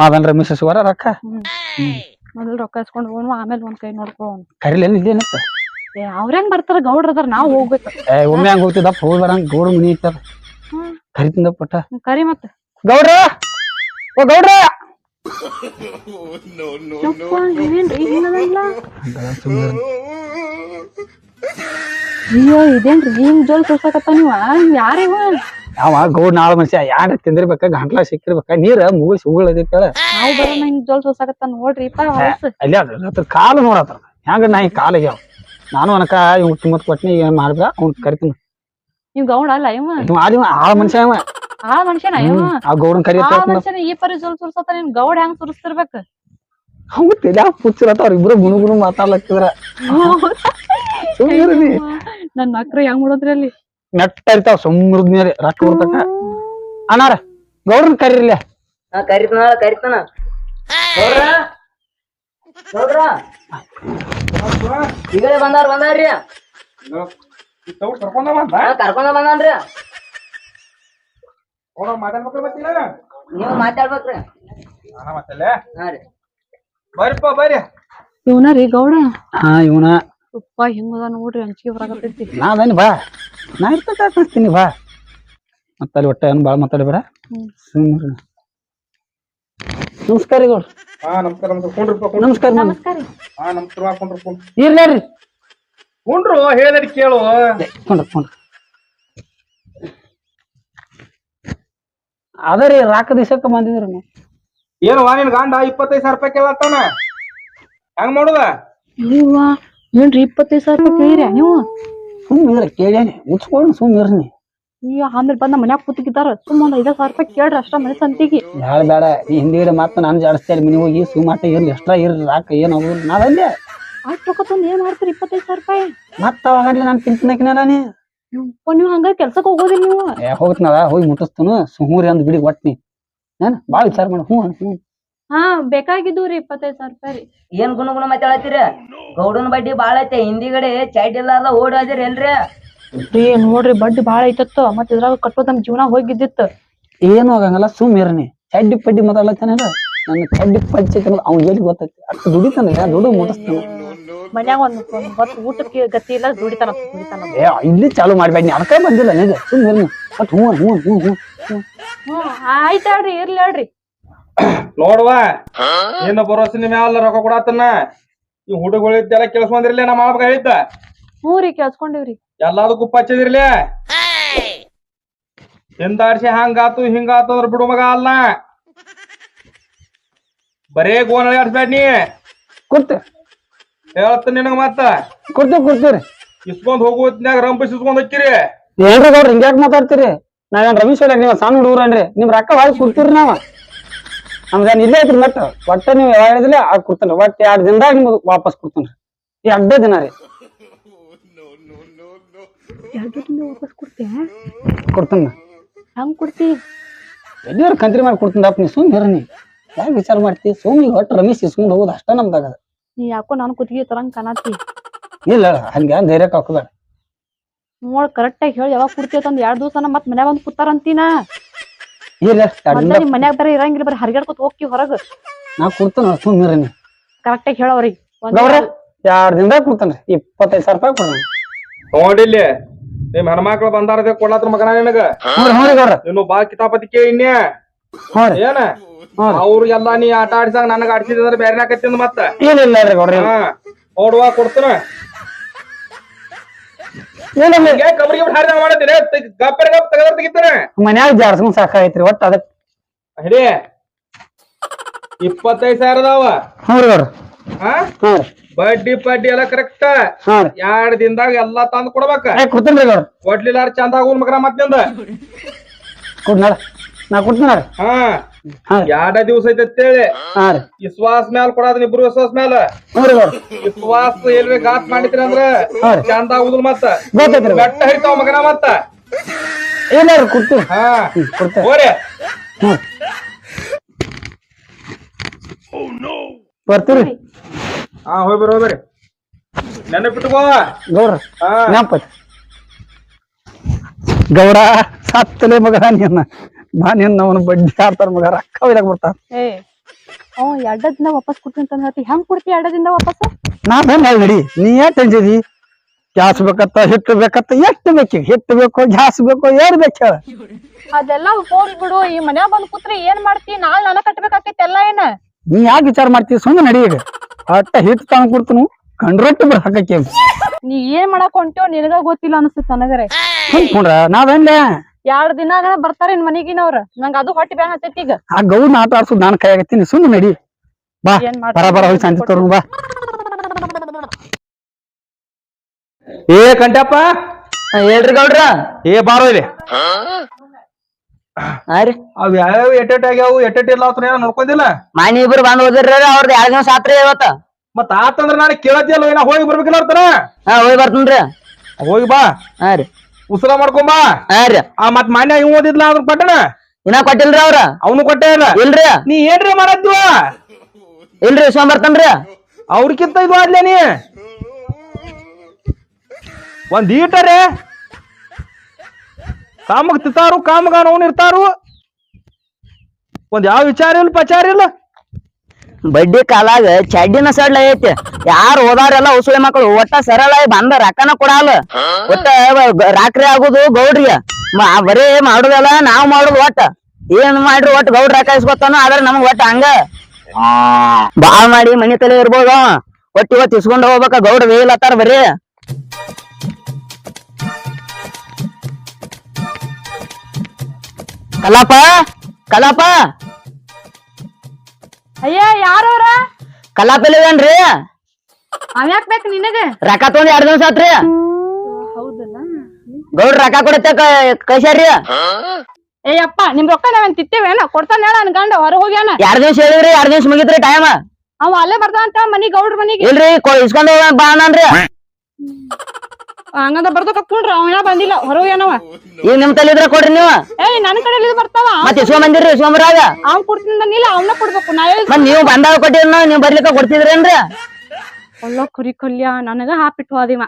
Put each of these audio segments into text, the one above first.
ಮಾದನ್ ರಮೇಶ್ ಶಿವರ ರೊಕ್ಕ ಮೊದಲು ರೊಕ್ಕ ಇಸ್ಕೊಂಡ್ ಹೋಗೋನು ಆಮೇಲೆ ಒಂದ್ ಕೈ ನೋಡ್ಕೊಳ್ಳೋನು. ಕರಿಲೇನು ಇಲ್ಲೇನತ್ತ ಅವ್ರ ಬರ್ತಾರ ಗೌಡ್ರ ಅದಾರ ನಾವ್ ಹೋಗ್ಬೇಕು. ಒಮ್ಮೆ ಹಂಗ ಹೋಗ್ತಿದ್ದಪ್ಪ ಹೋಗಿ ಬರಂಗ ಗೌಡ ಮನಿ ಇತ್ತದ ಕರಿತಿಂದ ಪಟ್ಟ ಕರಿ ಮತ್ತ ಗೌಡ್ರ ಓ ಗೌಡ್ರ ಏನ್ರಿ ಏನದಲ್ಲ ಅಯ್ಯೋ ಇದೇನ್ರಿ ಹಿಂಗ್ ಜೋಲ್ ತೋರ್ಸಕತ್ತ ನೀವ ಯಾರಿವ ಅವ ಗೌಡ್ ನಾಳ ಮನುಷ್ಯ ಯಾರ ತಿಂದಿರ್ಬೇಕ ಗಂಟ್ಲ ಸಿಕ್ಕಿರ್ಬೇಕ ನೀರ ಮುಗಿಸಿ ಉಗುಳದಿತ್ತಳ ನಾವು ಬರೋಣ ಹಿಂಗ್ ಜೋಲ್ ತೋರ್ಸಕತ್ತ ನೋಡ್ರಿಪ್ಪ ಅಲ್ಲಿ ಅದ್ರ ಕಾಲು ನೋಡತ್ತ ಹೆಂಗ ನಾ ಈ ಕಾಲಿಗೆ ನಾನು ಅನಕ ಇವ್ ಕಿಮ್ಮತ್ ಕೊಟ್ನಿ ಏನ್ ಮಾಡಿದ್ರ ಅವ್ನ್ ಕರಿತೀನಿ ನೀವ್ ಗೌಡ ಅಲ್ಲ ಇವ ಆಳ ಮನುಷ್ಯ ಅವ ಆ ಮನುಷ್ಯನ ಇವ ಆ ಗೌಡನ್ ಕರಿ ಆ ಮನುಷ್ಯನ ಈ ಪರಿ ಜೋಲ್ ತೋರ್ಸತ್ತ ನಿನ್ ಗೌಡ ಹೆಂಗ್ ತೋರಿಸ್ತಿರ್ಬೇಕ ಅವ್ನು ತೆಲ್ಯಾಗ ಹುಚ್ಚಿರತ್ತ ಅವ್ರಿಬ್ರು ಗುಣಗುಣ ಮಾತಾಡ್ಲತ್ತಿದ್ರ ನನ್ ಅಕ್ರ ಹೆಂಗ್ ಮಾಡೋದ್ರಿ ಅಲ್ಲಿ ನೆಟ್ಟ ಇರ್ತಾವ ಸುಮ್ರದ್ನೇರಿ ರೊಕ್ಕ ಬರ್ತಕ ಅನಾರ ಗೌಡ್ರನ್ ಕರೀರ್ಲಿ ಕರಿತಾನ ಈಗಲೇ ಬಂದಾರ್ರಿ ಕರ್ಕೊಂಡ ಬಂದಾನ್ರಿ ನೀವು ಮಾತಾಡ್ಬೇಕ್ರಿ ಹಾ ರೀ ಬರ್ರಿ ಇವನ ರೀ ಗೌಡ ಹಾ ಇವನ ಉಪ್ಪ ಹೆಂಗದ ನೋಡ್ರಿ ಅಂಚಿಗೆ ಬರಾಕತ್ತೈತಿ ನಾವೇನು ಬಾ ನಾ ಇರ್ತಕ್ಕಾಗ್ತೀನಿ ಬಾ ಮತ್ತ ಅಲ್ಲಿ ಒಟ್ಟ ಏನು ಭಾಳ ಮಾತಾಡಬೇಡ ನಮಸ್ಕಾರ ಗೌಡ್ರ ನಮಸ್ಕಾರ ನಮಸ್ಕಾರ ಇರ್ಲೇರಿ ಕುಂಡ್ರು ಹೇಳಿದ್ರಿ ಕೇಳು ಕೊಂಡ್ರಿ ಅದರಿ ರಾಕ ದಿವಸಕ್ಕೆ ಬಂದಿದ್ರಿ ಏನು ನಿನ್ ಗಂಡ 25,000 ರೂಪಾಯಿ ಕೇಳತ್ತಾನ ಹೆಂಗ್ ಮಾಡುದ ಅಯ್ಯವ್ವ ಏನ್ರಿ 25,000 ರೂಪಾಯಿ ಕೇಳಿರಿ ನೀವು ಸುಮ್ಮನೆ ಕೇಳೇನಿ ಮುಚ್ಕೊಂಡು ಸುಮ್ಮನೆ ಅಯ್ಯೋ ಆಮೇಲೆ ಬಂದ ಮನ್ಯಾಗ ಕೂತಿಗಿದ್ದಾರ ಸುಮ್ಮ ಒಂದ್ 5,000 ರೂಪಾಯಿ ಕೇಳ್ರಿ ಅಷ್ಟ ಮನೆ ಸಂತಿಗೆ ಬೇಡ ಈ ಹಿಂದಿಗಡೆ ಮತ್ತೆ ನಾನು ಜಾಡಿಸ್ತೇನೆ ಮನೆ ಹೋಗಿ ಸುಮಾಟ ಇರ್ಲಿ ಎಷ್ಟ್ರ ಇರ್ಲಿ ರಾಕ ಏನು ನಾವಲ್ಲೇ ಅಷ್ಟು ರೊಕ್ಕ ತಂದು ಏನ್ ಮಾಡ್ತೀರಿ 25,000 ರೂಪಾಯಿ ಮತ್ತ ಅವಾಗಲಿ ನಾನು ತಿಂತಿನಕಿನಲ್ಲ ನೀ ನೀವು ಹಂಗ ಕೆಲ್ಸಕ್ಕೆ ಹೋಗೋದಿಲ್ಲ ನೀವು ಹೋಗ್ತನಲ್ಲ ಹೋಗಿ ಮುಟ್ಟಿಸ್ತಾನು ಸುಮೂರಿ ಅಂದ್ ಬಿಡಿ ಒಟ್ನಿ ಏನ್ ಭಾಳ ವಿಚಾರ ಮಾಡ ಹ್ಞೂ ಹಾ ಬೇಕಾಗಿದ್ದು ರೀ 25,000 ರೂಪಾಯಿ ರೀ ಏನ್ ಗುಣ ಮಾತಾಡತ್ತೀರ ಗೌಡನ ಬಡ್ಡಿ ಬಾಳ ಐತೆ ಹಿಂದಿಗಡೆ ಚೈಟ್ ಇಲ್ಲ ಓಡಿ ಹೋದಿರಿ ಎಲ್ರಿ ರೀ ನೋಡ್ರಿ ಬಡ್ಡಿ ಬಾಳ ಐತತ್ತ ಮತ್ ಇದ್ರಾಗ ಕಟ್ಟೋದ್ ನಮ್ ಜೀವನ ಹೋಗಿದ್ದಿತ್ತ ಏನು ಆಗಂಗಲ್ಲ ಸುಮ್ಮಿರ್ನಿ ಚಡ್ಡಿ ಪಡ್ಡಿ ಮಾತಾಡ್ಲತ್ತಾನ ನನ್ನ ಚಡ್ಡಿ ಪಚ್ಚಿ ಅವ್ನ ಎಲ್ಲಿ ಗೊತ್ತೈತಿ ಅಷ್ಟು ದುಡಿತಾನ ದುಡ್ಡು ಮುಟ್ಟಿಸ್ತಾನ ಮನ್ಯಾಗ ಒಂದ್ ಹೊತ್ತು ಊಟಕ್ಕೆ ಗತಿ ಇಲ್ಲ ದುಡಿತಾನ ಇಲ್ಲಿ ಚಾಲು ಮಾಡ್ಬೇಡಿ ನೀ ಅದಕ್ಕೆ ಬಂದಿಲ್ಲ ನಿಜ ಸುಮ್ಮಿರ್ನಿ ಬಟ್ ಹ್ಞೂ ಆಯ್ತ ಹೇಳ್ರಿ ಇರ್ಲಿ ಹೇಳ್ರಿ ನೋಡ್ವಾ ಇನ್ನು ಬರೋಸಿ ನಿಮ್ ಯಾವ ರೊಕ್ಕ ಕೊಡತನ ಈ ಹುಡುಗಳಿದ್ದೆಲ್ಲ ಕೆಲಸ ಬಂದಿರ್ಲಿ ನಾ ಮಾಡ್ಬೇಕ ಹೇಳಿದ್ದ ಹ್ಞೂ ರೀ ಕೇಳ್ಸ್ಕೊಂಡಿವ್ರಿ ಎಲ್ಲದಕ್ಕೂ ಪಚ್ಚದಿರ್ಲಿ ಹಿಂದಾಡ್ಸಿ ಹಂಗಾತು ಹಿಂಗಾತು ಅಂದ್ರ ಬಿಡು ಮಗ ಅಲ್ಲ ಬರೇ ಗೋನಳಿ ಆಡ್ಸ್ಬೇಡ ನೀ ಕೊಡ್ತೆ ಹೇಳ್ತ ನಿನಗ ಮತ್ತ ಕೊಡ್ತೀವ್ರಿ ಇಸ್ಕೊಂಡ್ ಹೋಗುವತ್ನ್ಯಾಗ ರಂಪಿಸ್ ಇಸ್ಕೊಂಡ್ ಹೋಗ್ತೀರಿ ಏನ್ರಿ ಗೌಡ್ರ ಹಿಂಗ್ಯಾಕ್ ಮಾತಾಡ್ತೀರಿ ನಾವೇನ್ ರಮೇಶ್ ನೀವು ಸಣ್ಣ ಹುಡುಗ್ರನ್ರಿ ನಿಮ್ ರೊಕ್ಕ ಹೊಳ್ ಕೊಡ್ತೀರಿ ನಾವ ನಮ್ದೇನ್ ಇಲ್ಲೇ ಐತ್ರಿ ಮತ್ತ ಒಟ್ಟ ನೀವು ಹೇಳಿದ್ಲೆ ಆಗ ಕೊಡ್ತೇನೆ ಒಟ್ಟ 2 ದಿನದಾಗ ನಿಮ್ಗೆ ವಾಪಸ್ ಕೊಡ್ತೇನ್ರಿ ಈ ಅಡ್ಡೇ ದಿನ ರೀ ವಾಪಸ್ ಕೊಡ್ತೀಯ ಕೊಡ್ತೇನೆ ಹಂಗ್ ಕೊಡ್ತಿ ಎಲ್ಲಿಯವ್ರ ಕಂತ್ರಿ ಮಾಡಿ ಕೊಡ್ತೀನಿ ನೀ ಸುಮ್ ಇರ್ನಿ ಯಾಕೆ ವಿಚಾರ ಮಾಡ್ತಿ ಸುಮ್ ಈಗ ಒಟ್ಟು ರಮೇಶ್ ಇಸ್ಕೊಂಡು ಹೋಗೋದು ಅಷ್ಟ ನಮ್ದಾಗ ನೀ ಯಾಕೋ ನಾನು ಕುತ್ತಿಗೆ ತರಂಗ್ ಕಾಣತಿ ಇಲ್ಲ ಹಂಗೆ ಧೈರ್ಯಕ್ಕೆ ಹಾಕೋಬೇಡ ನೋಡ್ ಕರೆಕ್ಟ್ ಆಗಿ ಹೇಳಿ ಯಾವಾಗ ಕೊಡ್ತೀವತ್ತಂದ್ 2 ದಿವಸನ ಮತ್ ಮನ್ಯಾಗ ಒಂದ್ ಕೂತಾರಂತೀನ ಇಲ್ಲ ನಿಮ್ ಮನ್ಯಾಗ ಬರೀ ಇರಂಗಿಲ್ಲ ಬರೀ ಹರಿಗಾಡ್ಕೊತ ಹೋಗಿ ಹೊರಗ ನಾ ಕೊಡ್ತೇನೆ ಸುಮ್ ಇರ್ನಿ ಕರೆಕ್ಟ್ ಆಗಿ ಹೇಳವ್ರಿ 2 ದಿನದಾಗ ಕೊಡ್ತೇನೆ 25,000 ರೂಪಾಯಿ ಕೊಡ ನೋಡಿಲ್ಲಿ ನಿಮ್ ಹೆಣ್ಮಕ್ಳು ಬಂದಾರ ಕೊಡ್ಲಾತ್ರ ಮಗನ ನಿನಗ ನೀನು ಬಾ ಕಿತಾಪತಿ ಕೇಳಿನ್ಯ ಏನ ಅವ್ರು ಎಲ್ಲಾ ನೀ ಆಟ ಆಡ್ಸಂಗ ನನಗ ಆಡ್ಸಿದ್ರ ಬೇರೆ ಆಕತ್ತಿಂದ ಮತ್ತ ನೋಡುವ ಕೊಡ್ತೇನ ಕಬರಿಗೆ ಹಾರಿದಂಗ ಮಾಡತ್ತೀನಿ ಗಪ್ಪರ ಗಪ್ ತೆಗದ್ರ ತೆಗಿತಾನೆ ಮನ್ಯಾಗ ಜಾಡ್ಸ್ಕೊಂಡ್ ಸಾಕಾಗೈತ್ರಿ ಒಟ್ಟ ಅದಕ್ ಹಿಡಿ 25,000 ಅದಾವ ಬಡ್ಡಿ ಪಡ್ಡಿ ಎಲ್ಲ ಕರೆಕ್ಟ್ 2 ದಿನದಾಗ ಎಲ್ಲಾ ತಂದ್ ಕೊಡ್ಬೇಕ ಕೊಡ್ತೇನ್ರಿ ಕೊಡ್ಲಿಲ್ಲ ಚಂದ ಆಗುಲ್ ಮಗನ ಮತ್ತಿಂದ ನಾ ಕೊಡ್ತೀನಿ ಹಾ 2 ದಿವಸ ಐತೇಳಿ ವಿಶ್ವಾಸ ಮ್ಯಾಲ ಕೊಡೋದ್ ಇಬ್ರು ವಿಶ್ವಾಸ ಮ್ಯಾಲ ವಿಶ್ವಾಸ ಎಲ್ವಿ ಘಾತ್ ಮಾಡಿದ್ರಿ ಅಂದ್ರ ಚಂದ ಆಗುದಿಲ್ಲ ಮತ್ತ ಬೆಟ್ಟ ಹರಿತಾವ ಮಗನ ಮತ್ತ ಕೊಡ್ತೀವಿ ಹಾ ಹೋರಿ ಬರ್ತೀರಿ ಹಾ ಹೋಗ್ಬರಿ ನೆನಪಿಟ್ಕೋ ಗೌಡ್ರ ನೆನಪತ್ ಗೌಡ ಸತ್ತಲೆ ಮಗ ನೀನ್ ಬಾ ನಿನ್ನ ಅವನು ಬಡ್ಡಿ ಆಡ್ತಾರ ಮಗ ರೊಕ್ಕ ಒಯ್ದಾಕ ಬರ್ತಾರ ಅವ್ ಎರಡದಿಂದ ವಾಪಸ್ ಕೊಡ್ತೀನಿ ಅಂತ ಹೇಳ್ತಿ ಹೆಂಗ್ ಕೊಡ್ತಿ ಎರಡದಿಂದ ವಾಪಸ್ ನಾ ಬಂದ ನಡಿ ನೀ ಯಾಕೆ ಅಂಜಿದಿ ಗ್ಯಾಸ್ ಬೇಕತ್ತ ಹಿಟ್ಟು ಬೇಕತ್ತ ಎಷ್ಟು ಬೇಕು ಹಿಟ್ಟು ಬೇಕು ಗ್ಯಾಸ್ ಬೇಕು ಏನ್ ಬೇಕು ಹೇಳ ಅದೆಲ್ಲ ಹೋಗ್ಲಿ ಬಿಡು ಈ ಮನ್ಯಾಗ ಬಂದ್ ಕೂತ್ರಿ ಏನ್ ಮಾಡ್ತಿ ನಾಳೆ ನನಗ್ ಕಟ್ಬೇಕಾಕೈತಿ ಎಲ್ಲ ಏನ ನೀ ಯಾಕೆ ವಿಚಾರ ಮಾಡ್ತೀವಿ ಸುಮ್ಮನೆ ನಡಿ ಈಗ ಅಟ್ಟ ಹಿಟ್ಟು ತಂದು ಕೊಡ್ತನು ಕಂಡ್ರೊಟ್ಟು ಬಿಡ ಹಾಕಕ್ಕೆ ನೀ ಏನ್ ಮಾಡಕ್ ಹೊಂಟಿಯೋ ನಿನಗ ಗೊತ್ತಿಲ್ಲ ಅನ್ಸುತ್ತ ನನಗರೆ ಕುಂಡ್ರ ನಾವೇನ್ಲೆ 2 ದಿನ ಬರ್ತಾರ ಇನ್ ಮನಿಗಿನವ್ರ ನಂಗ ಅದು ಹೊಟ್ಟಿ ಬ್ಯಾನ್ ಹತ್ತೈತಿ ಈಗ ಆ ಗೌಡ್ನ ಆಟ ಆಡ್ಸೋದು ನಾನು ಕೈ ಆಗತ್ತೀನಿ ಸುಮ್ಮನೆ ನಡಿ ಬಾ ಏನ್ ಮಾಡ್ತಿ? ಬರ ಹೋಗಿ ಶಾಂತಿ ತೋರ್ ಬಾ ಏ ಕಂಟಪ್ಪ ಹೇಳ್ರಿ ಗೌಡ್ರ ಏ ಬಾರೋ ಇಲ್ಲಿ ಹಾರಿ ಅವ್ ಯಾವ್ಯಾವ ಎಟ್ಟೆಟ್ ಆಗ್ಯಾವು ಎಟ್ಟೆಟ್ ಇಲ್ಲ ಅಂತ ಏನೋ ನೋಡ್ಕೊಂಡಿಲ್ಲ ಮಾನಿ ಇಬ್ರು ಬಂದ್ ಹೋದ್ರಿ ಅವ್ರದ್ದು 2 ದಿವಸ ಆತ್ರಿ ಇವತ್ತ ಮತ್ ಆತಂದ್ರ ನಾನು ಕೇಳತ್ತಿಯಲ್ಲ ಏನ ಹೋಗಿ ಬರ್ಬೇಕಿಲ್ಲ ಅವ್ರ ಹಾ ಹೋಗಿ ಬರ್ತನ್ರಿ ಹೋಗಿ ಬಾ ಹಾ ರೀ ಉಸಲ ಮಾಡ್ಕೊಂಬಾ ಹಾ ರೀ ಆ ಮತ್ ಮಾನ್ಯ ಇವ್ ಓದಿದ್ಲ ಅದ್ರ ಪಟ್ಟಣ ಇನ್ನ ಕೊಟ್ಟಿಲ್ರಿ ಅವ್ರ ಅವನು ಕೊಟ್ಟೆ ಇಲ್ಲ ಇಲ್ರಿ ನೀ ಏನ್ರಿ ಮಾಡದ್ವ ಇಲ್ರಿ ಬರ್ತನ್ರಿ ಅವ್ರಕ್ಕಿಂತ ಇದು ಆದ್ಲೇ ನೀ ಒಂದ್ ಈಟರೇ ಕಾಮಗ್ ತಿಂತಾರು ಕಾಮಗಾನ ಅವನ್ ಇರ್ತಾರು ಒಂದ್ ಯಾವ ವಿಚಾರ ಇಲ್ಲ ಪಚಾರ ಇಲ್ಲ ಬಡ್ಡಿ ಕಾಲಾಗ ಚಡ್ಡಿನ ಸಡ್ಲ ಐತಿ ಯಾರು ಹೋದಾರೆಲ್ಲ ಉಸುಳಿ ಮಕ್ಕಳು ಒಟ್ಟ ಸರಳ ಬಂದ ರೊಕ್ಕನ ಕೊಡಲ್ಲ ಒಟ್ಟ ರಾತ್ರಿ ಆಗುದು ಗೌಡ್ರಿಗೆ ಬರೇ ಮಾಡುದಲ್ಲ ನಾವ್ ಮಾಡುದು ಒಟ್ಟ ಏನ್ ಮಾಡ್ರಿ ಒಟ್ಟ ಗೌಡ್ರ ರೊಕ್ಕ ಇಸ್ಕೊತಾನ ಆದ್ರ ನಮಗ್ ಒಟ್ಟ ಹಂಗ ಬಾಳ್ ಮಾಡಿ ಮನಿ ತಲೆ ಇರ್ಬೋದ ಒಟ್ಟ ಇವತ್ತು ಇಸ್ಕೊಂಡ್ ಹೋಗ್ಬೇಕ ಗೌಡ್ರ ವೇಲತ್ತಾರ ಬರೀ ಕಲಾಪ ಕಲಾಪ ಅಯ್ಯ ಯಾರವ್ರ ಕಲಾಪ ಇಲ್ಲವೇನ್ರಿ ಅವ್ಯಾಕ್ ಬೇಕು ನಿನಗ ರೊಕ್ಕ ತಗೊಂಡ್ 2 ದಿವಸ ಆತ್ರಿ ಹೌದಲ್ಲ ಗೌಡ್ರ ರೊಕ್ಕ ಕೊಡತ್ತೆ ಕಳ್ಸ್ಯಾರ್ರಿ ಏಯಪ್ಪ ನಿಮ್ ರೊಕ್ಕ ನಾವೇನ್ ತಿತ್ತೇವೇನ ಕೊಡ್ತಾನ ಹೇಳ ನನ್ ಗಂಡ ಹೊರ ಹೋಗ್ಯಾನ 2 ದಿವಸ ಹೇಳಿದ್ರಿ 2 ದಿವಸ ಮುಗಿತ್ರಿ ಟೈಮ್ ಅವ ಅಲ್ಲೇ ಬರ್ತಾನಂತ ಮನಿ ಗೌಡ್ರ ಮನಿಗೆ ಇಲ್ರಿ ಇಸ್ಕೊಂಡ್ ಬಾ ಅನ್ರಿ ಹಂಗಂದ ಬರ್ದಕ್ಕ ಕುಂಡ್ರ ಅವ ಬಂದಿಲ್ಲ ಹೊರ ಹೋಗ್ಯಾನವ ಈಗ ನಿಮ್ ತಲೆ ಇದ್ರ ಕೊಡ್ರಿ ನೀವು ಏಯ್ ನನ್ ಕಡೆ ಬರ್ತಾವ ಮತ್ ಇಸ್ಕೊಂಡ್ ಬಂದಿರ್ರಿ ಇಸ್ಕೊಂಬರಾಗ ಅವ್ನ್ ಕೊಡ್ತಿಲ್ಲ ಅವನ್ನ ಕೊಡ್ಬೇಕು ನಾ ಹೇಳಿ ಮತ್ ನೀವು ಬಂದಾಗ ಕೊಟ್ಟಿದ್ರ ನೀವ್ ಬರ್ಲಿಕ್ಕ ಕೊಡ್ತಿದ್ರೇನ್ರಿ ಒಳ್ಳ ಕುರಿ ಕೊಲ್ಯ ನನಗ ಹಾಪಿಟ್ಟು ಹೋದಿವ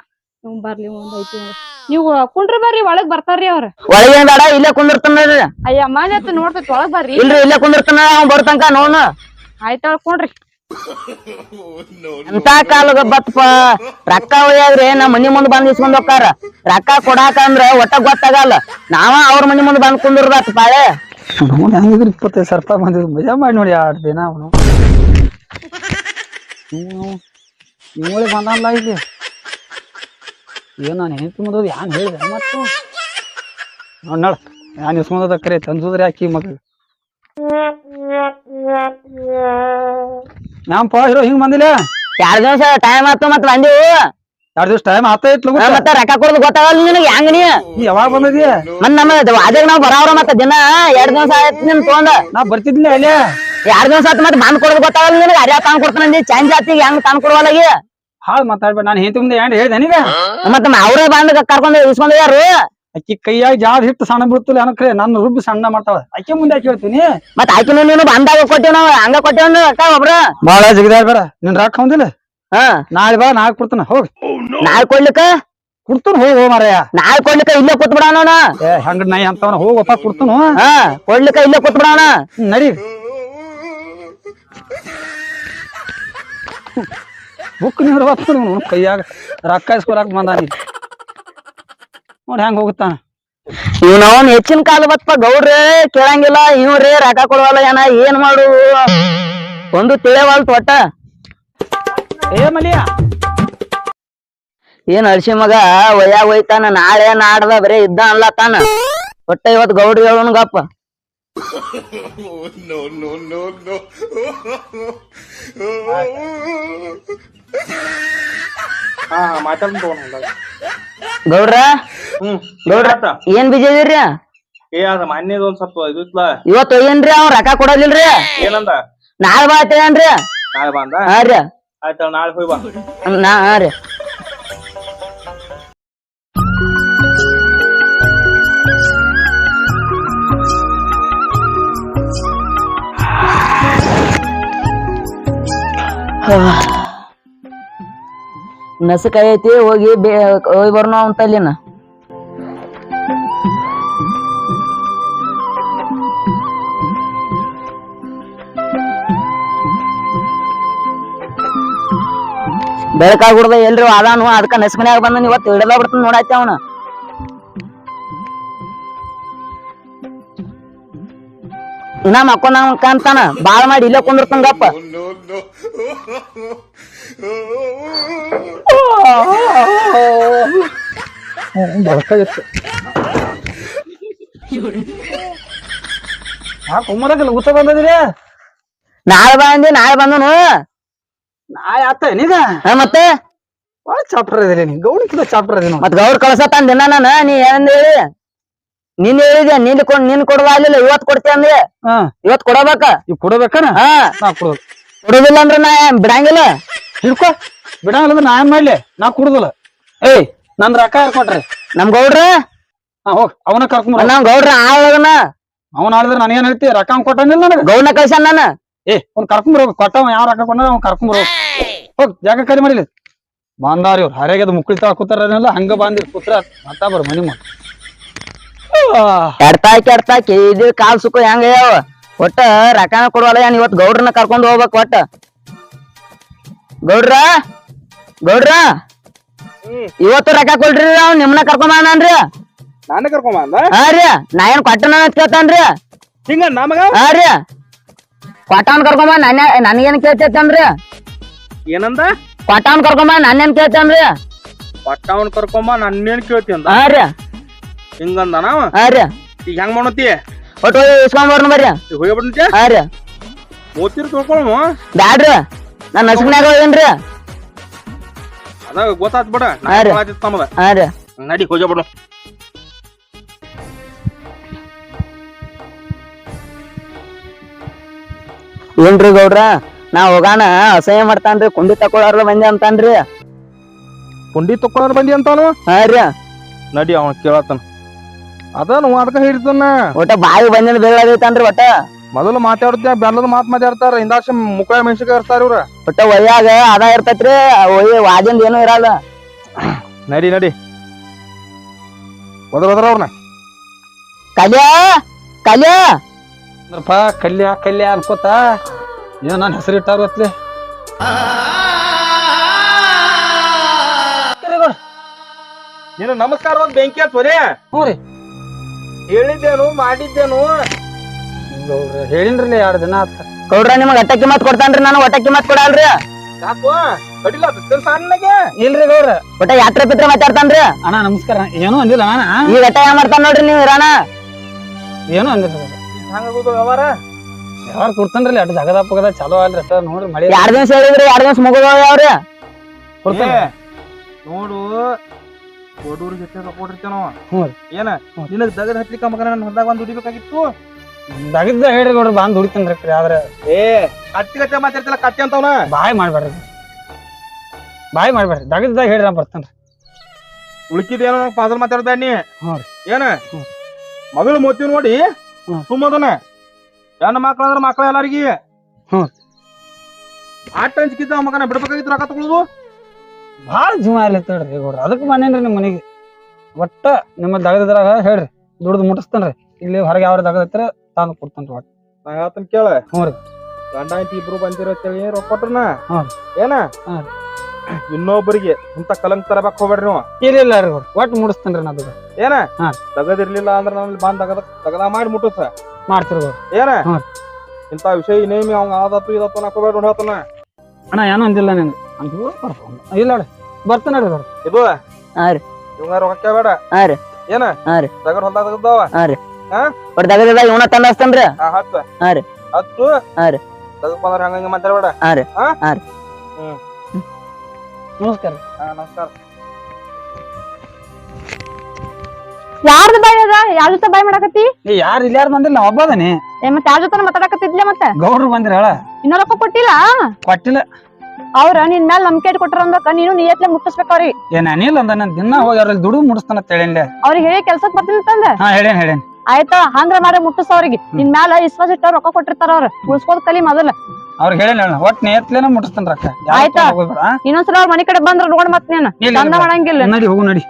ಇವ್ ಬರ್ಲಿ ಒಂದ್ ಐತಿ ನೀವು ಕುಂಡ್ರಿ ಬರ್ರಿ ಒಳಗ್ ಬರ್ತಾರ್ರಿ ಅವ್ರ ಒಳಗೇನ್ ಬೇಡ ಇಲ್ಲೇ ಕುಂದಿರ್ತಾನ ಅಯ್ಯ ಮನೆ ಹತ್ರ ನೋಡ್ತೈತಿ ಒಳಗ್ ಬರ್ರಿ ಇಲ್ರಿ ಇಲ್ಲೇ ಕುಂದಿರ್ತಾನ ಅವ್ನ್ ಬರ್ತಂಕ ನೋಡ್ನ ಆಯ್ತಾಳ ಕುಂಡ್ರಿ ಎಂತ ಕಾಲಗ ಬತ್ಪ ರೊಕ್ಕ ಒಯ್ಯಾದ್ರಿ ನಮ್ ಮನಿ ಮುಂದ್ ಬಂದ್ ಇಸ್ಕೊಂಡ್ ಹೋಗ್ತಾರ ರೊಕ್ಕ ಕೊಡಾಕ ಅಂದ್ರ ಒಟ್ಟ ಗೊತ್ತಾಗಲ್ಲ ನಾವ ಅವ್ರ ಮನಿ ಮುಂದ್ ಬಂದ್ ಕುಂದಿರ್ದಾತ್ ಪಾಳೆ ನೋಡಿ ಹಂಗಿದ್ರೆ 25,000 ರೂಪಾಯಿ ಬಂದಿದ್ರು ಮಜಾ ಮಾಡಿ ನೋಡಿ 2 ದಿನ ಅವನು ಇವಳೆ ಬಂದಲ್ಲ ಇಲ್ಲಿ ಏನ್ ನಾನು ಹೆಂಡತಿ ಮುಂದೋದು ಯಾನ್ ಹೇಳಿದೆ ಮತ್ತು ನೋಡ್ ಯಾನ್ ಇಸ್ಕೊಂಡದ ಕರೆ ತಂದೂದ್ರಿ ಹಾಕಿ ಮಗ ಯಾಂಪ ಹೀರೋ ಹಿಂಗ್ ಬಂದಿಲ್ಲ 2 ದಿವಸ ಟೈಮ್ ಆತು ಮತ್ ಬಂದಿವು 2 ದಿವಸ ಟೈಮ್ ಆತೈತ್ ಮತ್ತ ರೊಕ್ಕ ಕೊಡೋದು ಗೊತ್ತಾಗಲ್ಲ ನಿನಗೆ ಹೆಂಗ್ ನೀ ಯಾವಾಗ ಬಂದಿದ್ಯಾ ಮತ್ ನಮ್ಮ ಅದೇ ನಾವ್ ಬರಾವ್ರ ಮತ್ತ ದಿನ 2 ದಿವಸ ಆಯ್ತು ನಿನ್ ತೊಗೊಂಡ ನಾ ಬರ್ತಿದ್ಲಿ ಅಲ್ಲೇ 2 ದಿವಸ ಆತ್ ಮತ್ ಬಂದ್ ಕೊಡೋದು ಗೊತ್ತಾಗಲ್ಲ ನಿನಗೆ ಅರ್ಯಾ ತಾನ್ ಕೊಡ್ತಾನ ಚೇಂಜ್ ಆತಿಗೆ ಹೆಂಗ್ ತಾನ್ ಕೊಡುವಲ್ಲಾಗಿ ಹಾಳ್ ಮಾತಾಡ್ಬೇಡ ನಾನು ಹೆಂಡತಿ ಮುಂದೆ ಏನ್ ಹೇಳಿದೆ ನೀಗ ಮತ್ತ ಅವರೇ ಬಂದ್ ಕರ್ಕೊಂಡ್ ಇಸ್ಕೊಂಡ್ ಯಾರು ಅಕ್ಕಿ ಕೈಯಾಗ ಜಾಡ್ ಹಿಟ್ಟು ಸಣ್ಣ ಬೀಳ್ತಿಲ್ಲ ಅನ್ಕ್ರೆ ನನ್ನ ರುಬ್ಬಿ ಸಣ್ಣ ಮಾಡ್ತಾವ ಅಕ್ಕಿ ಮುಂದೆ ಕೇಳ್ತೀನಿ ಮತ್ ಆಕಿನ ನೀನು ಬಂದಾಗ ಕೊಟ್ಟಿವ್ ನಾವ್ ಹಂಗ ಕೊಟ್ಟಿವ್ ಅಕ್ಕ ಒಬ್ರ ಬಾಳ ಜಿಗದಾಡ್ಬೇಡ ನಿನ್ ರಾಕ್ ಹೊಂದಿಲ್ಲ ಹಾ ನಾಳೆ ಬಾ ನಾಳೆ ಕೊಡ್ತಾನ ಹೋಗ್ ನಾಳೆ ಕೊಡ್ಲಿಕ್ಕ ಕೊಡ್ತಾನ ಹೋಗ್ ಮಾರಾಯ ನಾಳೆ ಕೊಡ್ಲಿಕ್ಕ ಇಲ್ಲೇ ಕೂತ್ ಬಿಡೋಣ ಏ ಹಂಗ ನೈ ಅಂತವನ ಹೋಗಪ್ಪ ಕೊಡ್ತಾನು ಹಾ ಕೊಡ್ಲಿಕ್ಕ ಇಲ್ಲೇ ಕೂತ್ ಬಿಡೋಣ ನಡಿ ಬುಕ್ ನೀರು ಕೈಯಾಗ ರೊಕ್ಕ ಇಸ್ಕೊಳಕ್ ಬಂದಾನಿ ನೋಡಿ ಹೆಂಗ ಹೋಗುತ್ತಾನ ಇವ್ನವನ್ ಹೆಚ್ಚಿನ ಕಾಲ ಬತ್ಪ ಗೌಡ್ರೆ ಕೇಳಂಗಿಲ್ಲ ಇವ್ರೇ ರೊಕ್ಕ ಕೊಡುವಲ್ಲ ಏನ ಏನ್ ಮಾಡು ಒಂದು ತಿಳಿಯವಲ್ತು ಒಟ್ಟ ಏ ಮಲಿಯ ಏನ್ ಅಳ್ಸಿ ಮಗ ಒಯ್ಯಾಗ ಒಯ್ತಾನ ನಾಳೆ ನಾಡ್ದ ಬರೇ ಇದ್ದ ಅನ್ಲತ್ತಾನ ಒಟ್ಟ ಇವತ್ ಗೌಡ್ರಿ ಹೇಳೋಣ ಗಪ್ಪ ಗೌಡ್ರ ಗೌಡ್ರ ಏನ್ ಬಿಜಿ ಇದೀರಿ ಏ ಅದ ಮಾನ್ಯದ ಒಂದ್ ಸ್ವಲ್ಪ ಇದು ಇತ್ಲ ಇವತ್ ಒಯ್ಯನ್ರಿ ಅವ್ ರೊಕ್ಕ ಕೊಡೋದಿಲ್ರಿ ಏನಂದ ನಾಳೆ ಬಾ ಅಂತೇನ್ರಿ ನಾಳೆ ಬಂದ ಹಾ ರೀ ಆಯ್ತ ನಾಳೆ ಹೋಗಿ ಬಾ ಹಾ ರೀ ನಸಕಾಯಿ ಐತಿ ಹೋಗಿ ಹೋಗಿ ಬರ್ನೋ ಅಂತ ಅಲ್ಲಿನ ಬೆಳಕಾಗ್ಬಿಡ್ದ ಎಲ್ರಿ ಅದಾನು ಅದಕ್ಕ ನಸ್ಮನ್ಯಾಗ ಬಂದ ಇವತ್ತು ಹಿಡದ ಬಿಡ್ತಾನ ನೋಡಾಯ್ತಿ ಅವನು ಇನ್ನ ಮಕ್ಕೊಂದ ಕಾಂತಾನ ಬಾಳ್ ಮಾಡಿ ಇಲ್ಲೇ ಕುಂದಿರ್ತಾನ ಗಪ್ಪ ಬೆಳಕಾಗಿತ್ತು ಯಾಕೆ ಉಮ್ಮರಕ್ಕೆ ಲಗುತ್ತ ಬಂದದ್ರಿ ನಾಳೆ ಬಂದನು ನಾಳೆ ಆತ ನೀಗ ಮತ್ತೆ ಬಾಳ ಚಾಪ್ಟರ್ ಇದ್ರಿ ನೀ ಗೌಡಕ್ಕಿಂತ ಚಾಪ್ಟರ್ ಅದೇನು ಮತ್ ಗೌಡ್ ಕಳ್ಸತ್ತಾನ ದಿನ ನಾನು ನೀ ಏನ್ ಹೇಳಿ ನೀನ್ ಹೇಳಿದೆ ನಿನ್ ಕೊಡುವ ಆಗ್ಲಿಲ್ಲ ಇವತ್ ಕೊಡ್ತಿ ಅಂದೆ ಹಾ ಇವತ್ ಕೊಡಬೇಕ ಇವ್ ಕೊಡಬೇಕನ ಹಾ ಕೊಡೋದು ಕೊಡುದಿಲ್ಲ ಅಂದ್ರ ನಾ ಬಿಡಂಗಿಲ್ಲ ಹಿಡ್ಕೊ ಬಿಡಂಗಿಲ್ಲ ನಾ ಏನ್ ಮಾಡ್ಲಿ ನಾ ಕುಡುದಿಲ್ಲ ಏಯ್ ನಂದ್ ರೊಕ್ಕ ಯಾರ್ ಕೊಟ್ರಿ ನಮ್ ಗೌಡ್ರ ಹಾ ಹೋಗ್ ಅವನ ಕರ್ಕೊಂಬ ನಮ್ ಗೌಡ್ರ ಆಳಗನ ಅವ್ನ ಆಳಿದ್ರೆ ನನಗೇನ್ ಹೇಳ್ತಿ ರೊಕ್ಕ ಅವ್ನ್ ಕೊಟ್ಟನಿಲ್ಲ ನನಗ ಗೌಡ್ನ ಕಳ್ಸಾನ ನಾನು ಅವ್ನ್ ಕರ್ಕೊಂಬರ್ ಕೊಟ್ಟವ ಯಾವ ರೊಕ್ಕ ಕೊಟ್ಟ ಅವ್ನ್ ಕರ್ಕೊಂಬರ್ ಹೋಗ್ ಜಾಗ ಕರಿ ಮಾಡಿಲ್ಲ ಬಾಂದಾರಿ ಇವ್ರು ಹರಿಯಾಗದ ಮುಕ್ಳಿ ತಾ ಕೂತಾರಲ್ಲ ಹಂಗ ಬಾಂದಿರ್ ಕೂತ್ರ ಮತ್ತ ಬರ್ ಮನಿ ಮಾಡ ಕೆಡ್ತಾಕಿ ಇದು ಕಾಲ್ ಸುಕ್ಕ ಹೆಂಗ ಯಾವ ಒಟ್ಟ ರೊಕ್ಕನ ಕೊಡುವಲ್ಲ ಏನ್ ಇವತ್ ಗೌಡ್ರನ್ನ ಕರ್ಕೊಂಡ್ ಹೋಗ್ಬೇಕು ಒಟ್ಟ ಗೌಡ್ರ ಇವತ್ತು ರೊಕ್ಕ ಕೊಡ್ರಿ ನಾವ್ ನಿಮ್ನ ಕರ್ಕೊಂಬಂದ್ರಿ ನಾನೇ ಕರ್ಕೊಂಬಂದ ಹಾ ರೀ ನಾ ಏನ್ ಕೊಟ್ಟನ ಅಂತ ಕೇಳ್ತಾನ್ರಿ ಹಿಂಗ ನಮಗ ಹಾ ರೀ ಕೊಟ್ಟವನ್ ಕರ್ಕೊಂಬಂದ್ ನನ್ಗೇನ್ ಕೇಳ್ತೈತನ್ರಿ ಏನಂದ ಕೊಟ್ಟವನ್ ಕರ್ಕೊಂಬಂದ್ ನನ್ನೇನ್ ಕೇಳ್ತಾನ್ರಿ ಪಟ್ಟವನ್ ಕರ್ಕೊಂಬ ನನ್ನೇನ್ ಕೇಳ್ತಿ ಅಂದ ಹಾ ರೀ ಹಿಂಗಂದ ನಾವ ಹಾ ರೀ ಈಗ ಹೆಂಗ್ ಮಾಡತಿ ಒಟ್ಟು ಇಸ್ಕೊಂಬರ್ನ ಬರ್ರಿ ಹೋಗ್ಬಿಡ್ತಿ ಹಾ ರೀ ಮೂತಿರ್ ತೊಳ್ಕೊಳಮ ಬ್ಯಾಡ್ರಿ ನಾನ್ ನಸ್ಕನ್ಯಾಗ ಹೋಗೇನ್ರಿ ಅದಾಗ ಗೊತ್ತಾತ್ ಬಿಡ ಹಾ ರೀ. ನಮಗ ಹಾ ರೀ ನಡಿ ಹೋಗ್ಬಿಡು ಏನ್ರಿ ಗೌಡ್ರ ನಾ ಹೋಗಾನ ಅಸಹ್ಯ ಮಾಡ್ತಾನ್ರಿ ಕುಂಡಿ ತಕೊಳಾರ್ಲ ಬಂದೆ ಅಂತಾನ್ರಿ ಕುಂಡಿ ತಕ್ಕೊಳ್ಳೋರ್ ಬಂದಿ ಅಂತಾನು ಹಾ ರೀ ನಡಿ ಅವ ಕೇಳತ್ತಾನ ಅದನು ಅದಕ್ಕ ಹಿಡಿತಾನ ಒಟ್ಟ ಬಾಯಿ ಬಂದಿದ್ ಬೀಳಾಗೈತನ್ರಿ ಒಟ್ಟ ಮೊದಲು ಮಾತಾಡ್ತ ಬೆಲ್ಲದ ಮಾತ್ ಮಾತಾಡ್ತಾರ ಇಂದಾಕ್ಷ ಮುಖ ಮೆಣಸಿಗೆ ಇರ್ತಾರ ಇವ್ರ ಒಟ್ಟ ಒಯ್ಯಾಗ ಅದ ಇರ್ತೈತ್ರಿ ಒಯ್ಯ ವಾದಿಂದ ಏನು ಇರಲ್ಲ ನಡಿ ನಡಿ ಒದ್ರ ಅವ್ರನ್ನ ಕಲ್ಯಾ ಅಂದ್ರಪ್ಪ ಕಲ್ಯ ಅನ್ಕೋತ ಏನ್ ನನ್ ಹೆಸರು ಇಟ್ಟಾರ ಗೊತ್ತಲಿ ನೀನು ನಮಸ್ಕಾರ ಒಂದ್ ಬೆಂಕಿ ಹಚ್ಚೋರಿ ಹ್ಞೂ ರೀ ಹೇಳಿದ್ದೇನು ಮಾಡಿದ್ದೇನು ಗೌಡ್ರ ಹೇಳಿನ್ರಿ 2 ದಿನ ಆತ ಗೌಡ್ರ ನಿಮಗ್ ಅಟ್ಟಕ್ಕಿ ಮತ್ ಕೊಡ್ತಾನ್ರಿ ನಾನು ಒಟ್ಟಕ್ಕಿ ಮತ್ ಕೊಡಲ್ರಿ ಯಾಕೋ ಕಡಿಲ ಸಣ್ಣಗೆ ಇಲ್ರಿ ಗೌಡ್ರ ಒಟ್ಟ ಯಾತ್ರೆ ಪಿತ್ರ ಮಾತಾಡ್ತಾನ್ರಿ ಅಣ್ಣ ನಮಸ್ಕಾರ ಏನೂ ಅಂದಿಲ್ಲ ಅಣ್ಣ ಈಗ ಅಟ್ಟ ಏನ್ ಮಾಡ್ತಾನ ನೋಡ್ರಿ ನೀವ್ ಇರಾಣ ಏನೂ ಅಂದಿಲ್ಲ ಹಂಗಾಗೋದು ವ್ಯವಹಾರ ಯಾರು ಕೊಡ್ತಾನ್ರಿ ಅಟ್ ಜಗದ ಪಗದ ಚಲೋ ಅಲ್ರಿ ಅಷ್ಟ ನೋಡ್ರಿ ಮಳಿ 2 ದಿವಸ ಹೇಳಿದ್ರಿ 2 ದಿವಸ ಮುಗಿದವ ಯಾವ್ರಿ ಕೊಡ್ತಾನ ನೋಡು ಕೊಡೂರಿಗೆ ಕೊಟ್ಟಿರ್ತೇನೋ ಹ್ಞೂ ರೀ ಏನ ನಿನಗ್ ದಗದ ಹಚ್ಲಿಕ್ಕ ಮಗನ ನನ್ನ ಹೊಲ್ದಾಗ ಒಂದ್ ದುಡಿಬೇಕಾಗಿತ್ತು ದಗದ ಹೇಳ್ರಿ ಗೌಡ್ರ ಬಂದ್ ದುಡಿತೇನ್ರಿ ಆದ್ರೆ ಕತ್ತಿ ಕತ್ತೆ ಮಾತಾಡ್ತಿಲ್ಲ ಕತ್ತಿ ಅಂತವನ ಬಾಯ್ ಮಾಡ್ಬೇಡ್ರಿ ದಗದಾಗ ಹೇಳ್ರಿ ನಾ ಬರ್ತೇನ್ರಿ ಉಳ್ಕಿದೇನೋ ಪಾದಲ್ ಮಾತಾಡ್ಬೇಡ ನೀ ಹ್ಞೂ ರೀ ಏನ ಮಗಳು ಮೋತಿ ನೋಡಿ ಸುಮ್ಮದನ ಹೆಣ್ಣು ಮಕ್ಳು ಅಂದ್ರ ಮಕ್ಳ ಎಲ್ಲಾರಿಗಿ ಹ್ಮ್. ಆಟ ಹಂಚ್ಕಿದ್ದ ಮಗನ ಬಿಡ್ಬೇಕಾಗಿತ್ತು ರೊಕ್ಕ ತಗೊಳುದು ಭಾಳ ಜೀವ ಇರ್ಲತ್ತೇಳ್ರಿ ಗೌಡ್ರ ಅದಕ್ಕೆ ಬಂದೇನ್ರಿ ನಿಮ್ಮ ಮನೆಗೆ ಒಟ್ಟ ನಿಮ್ಮ ದಗದ್ರಾಗ ಹೇಳ್ರಿ ದುಡ್ದು ಮುಟ್ಟಿಸ್ತೇನ್ರಿ ಇಲ್ಲಿ ಹೊರಗೆ ಯಾವ ದಗದತ್ರ ತಂದು ಕೊಡ್ತೇನ್ರಿ ಒಟ್ಟ ನಾ ಹೇಳ್ತೇನೆ ಕೇಳ ಹ್ಞೂ ರೀ ಗಂಡ ಐತಿ ಇಬ್ರು ಬಂದಿರತ್ತೇಳಿ ರೊಕ್ಕ ಕೊಟ್ರನ ಹ್ಮ್. ಏನ ಹ್ಮ್. ಇನ್ನೊಬ್ಬರಿಗೆ ಇಂತ ಕಲಂಕ್ ತರಬೇಕ್ ಹೋಗ್ಬೇಡ್ರಿ ನೀವು ಇಲ್ಲ ರೀ ಗೌಡ್ರ ಒಟ್ಟು ಮುಡಿಸ್ತೇನ್ರಿ ನಾ ದುಡ್ಡು ಏನ ಹಾ. ತಗದಿರ್ಲಿಲ್ಲ ಅಂದ್ರ ನಲ್ಲಿ ಬಂದ್ ತಗದ ಮಾಡಿ ಮುಟ್ಟುಸ ಮಾಡ್ತೀರಿ ಗೌಡ್ರ ಏನ ಹ್ಮ್. ಇಂತ ವಿಷಯ ನೇಮಿ ಅವಂಗ ಆದತ್ತು ಇದತ್ತು ನಾಕೋಬೇಡ ಹೇಳ್ತಾನ ಅಣ್ಣ ಏನೂ ಅಂದಿಲ್ಲ ನಿನ್ಗೆ ಅಂತ ಇಲ್ಲ ನೋಡಿ ಬರ್ತೇನೆ ರೀ ಗೌಡ್ರ ಇದು ಹಾ ರೀ ಇವಂಗ ರೊಕ್ಕ ಕೇಳ್ಬೇಡ ಹಾ ರೀ ಏನ ಹಾ ರೀ ತಗದ್ ಹೊಲ್ದಾಗ ತೆಗ್ದಾವ ಒಟ್ಟ ದಗದ ಇವನ ತಂದ ಹಚ್ತಾನ್ರಿ ಹತ್ತು ಹಾ ರೀ. ಹತ್ತು ಹಾ ರೀ. ತಗದ್ ಬಂದ್ರ ಹಂಗ ಮಾತಾಡ್ಬೇಡ ಹಾ ರೀ. ಹಾ ರೀ. ನಮಸ್ಕಾರ ನಮಸ್ಕಾರ ಯಾರ್ದ ಬಾಯ್ ಅದ ಯಾರ ಜೊತೆ ಬಾಯ್ ಮಾಡಾಕತ್ತಿ ಯಾರು ಇಲ್ಲ ಯಾರು ಬಂದಿಲ್ಲ ನಾ ಒಬ್ಬ ಅದೇನಿ ಮತ್ತ ಯಾರ ಜೊತೆ ಮಾತಾಡಕತ್ತಿದ್ಲೆ ಮತ್ತ ಗೌಡ್ರು ಬಂದಿರ ಹೇಳ ಇನ್ನೂ ರೊಕ್ಕ ಕೊಟ್ಟಿಲ್ಲ ಕೊಟ್ಟಿಲ್ಲ ಅವ್ರ ನಿನ್ ಮ್ಯಾಲ ನಂಬಿಕೆ ಇಟ್ಟು ಕೊಟ್ರ ಅಂದಕ್ಕ ನೀನು ನಿಯತ್ಲೆ ಮುಟ್ಟಿಸ್ಬೇಕ ಅವ್ರಿಗೆ ಏನ್ ಅನಿಲ್ ಅಂದ ನನ್ ದಿನ ಹೋಗಿ ಅವ್ರಲ್ಲಿ ದುಡ್ಡು ಮುಡಿಸ್ತಾನ ಹೇಳೇನ್ಲೆ ಅವ್ರಿಗೆ ಹೇಳಿ ಕೆಲ್ಸಕ್ ಬರ್ತಿಲ್ಲ ಹಾ ಹೇಳೇನ್ ಆಯ್ತಾ ಹಂಗ್ರ ಮಾಡಿ ಮುಟ್ಟಿಸ್ ಅವ್ರಿಗೆ ನಿನ್ ಮ್ಯಾಲ ವಿಶ್ವಾಸ ಇಟ್ಟ ರೊಕ್ಕ ಕೊಟ್ಟಿರ್ತಾರ ಅವ್ರ ಉಳ್ಸ್ಕೋದ್ ಕಲಿ ಮೊದಲ ಅವ್ರಿಗೆ ಹೇಳೇನ್ ಒಟ್ ನೇತ್ಲೇನ ಮುಟ್ಟಿಸ್ತಾನ ರೊಕ್ಕ ಆಯ್ತಾ? ಇನ್ನೊಂದ್ಸಲ ಅವ್ರ ಮನಿ ಕಡೆ ಬಂದ್ರ ನೋಡ್ ಮತ್ ನೀನ್ ಚಂದ ಮಾಡಂಗಿಲ್ಲ ನಡಿ ಹೋಗು ನಡಿ